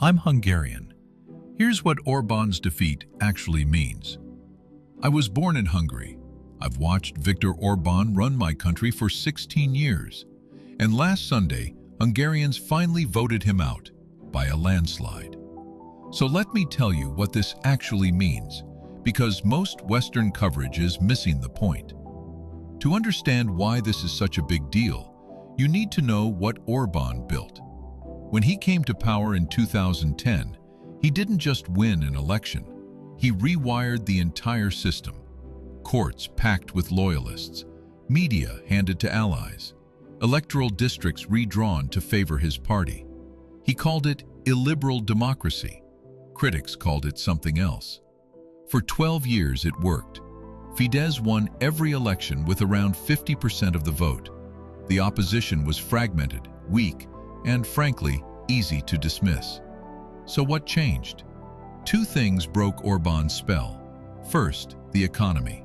I'm Hungarian. Here's what Orbán's defeat actually means. I was born in Hungary. I've watched Viktor Orbán run my country for 16 years. And last Sunday, Hungarians finally voted him out by a landslide. So let me tell you what this actually means, because most Western coverage is missing the point. To understand why this is such a big deal, you need to know what Orbán built. When he came to power in 2010, he didn't just win an election. He rewired the entire system. Courts packed with loyalists, media handed to allies, electoral districts redrawn to favor his party. He called it illiberal democracy. Critics called it something else. For 12 years it worked. Fidesz won every election with around 50% of the vote. The opposition was fragmented, weak, and frankly, easy to dismiss. So what changed? Two things broke Orbán's spell. First, the economy.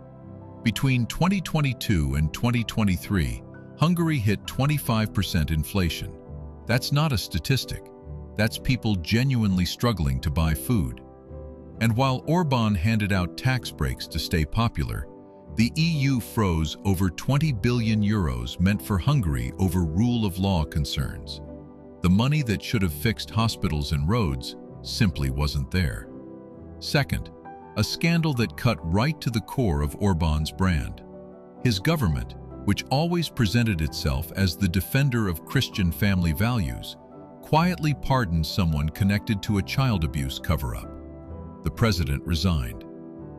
Between 2022 and 2023, Hungary hit 25% inflation. That's not a statistic. That's people genuinely struggling to buy food. And while Orbán handed out tax breaks to stay popular, the EU froze over 20 billion euros meant for Hungary over rule of law concerns. The money that should have fixed hospitals and roads simply wasn't there. Second, a scandal that cut right to the core of Orbán's brand. His government, which always presented itself as the defender of Christian family values, quietly pardoned someone connected to a child abuse cover-up. The president resigned.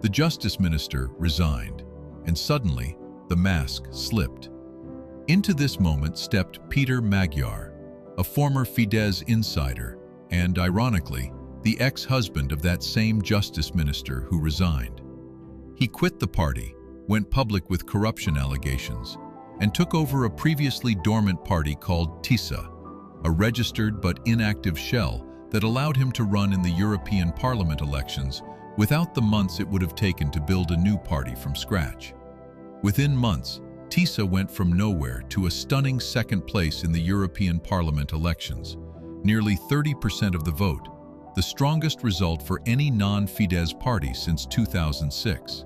The justice minister resigned. And suddenly, the mask slipped. Into this moment stepped Péter Magyar, a former Fidesz insider, and, ironically, the ex-husband of that same justice minister who resigned. He quit the party, went public with corruption allegations, and took over a previously dormant party called Tisza, a registered but inactive shell that allowed him to run in the European Parliament elections without the months it would have taken to build a new party from scratch. Within months, Tisza went from nowhere to a stunning second place in the European Parliament elections, nearly 30% of the vote, the strongest result for any non-Fidesz party since 2006.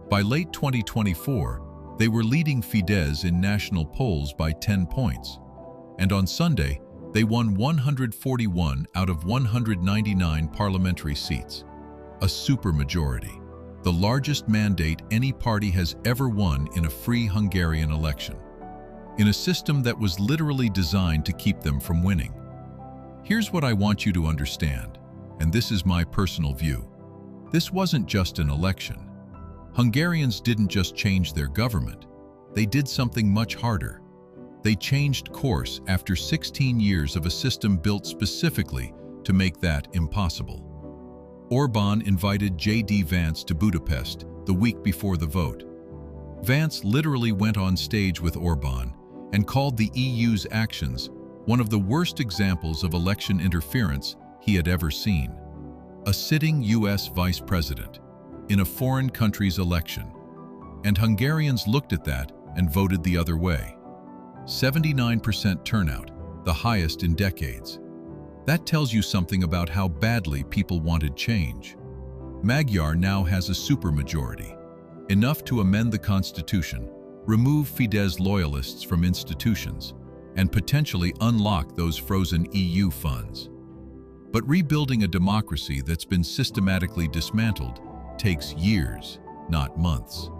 By late 2024, they were leading Fidesz in national polls by 10 points, and on Sunday, they won 141 out of 199 parliamentary seats, a supermajority, the largest mandate any party has ever won in a free Hungarian election, in a system that was literally designed to keep them from winning. Here's what I want you to understand, and this is my personal view. This wasn't just an election. Hungarians didn't just change their government, they did something much harder. They changed course after 16 years of a system built specifically to make that impossible. Orbán invited J.D. Vance to Budapest the week before the vote. Vance literally went on stage with Orbán and called the EU's actions one of the worst examples of election interference he had ever seen. A sitting U.S. vice president in a foreign country's election. And Hungarians looked at that and voted the other way. 79% turnout, the highest in decades. That tells you something about how badly people wanted change. Magyar now has a supermajority, enough to amend the constitution, remove Fidesz loyalists from institutions, and potentially unlock those frozen EU funds. But rebuilding a democracy that's been systematically dismantled takes years, not months.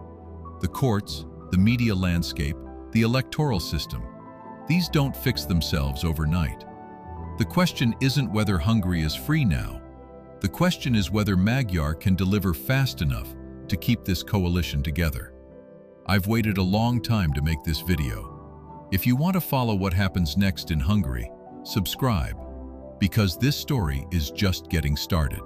The courts, the media landscape, the electoral system, these don't fix themselves overnight. The question isn't whether Hungary is free now. The question is whether Magyar can deliver fast enough to keep this coalition together. I've waited a long time to make this video. If you want to follow what happens next in Hungary, subscribe, because this story is just getting started.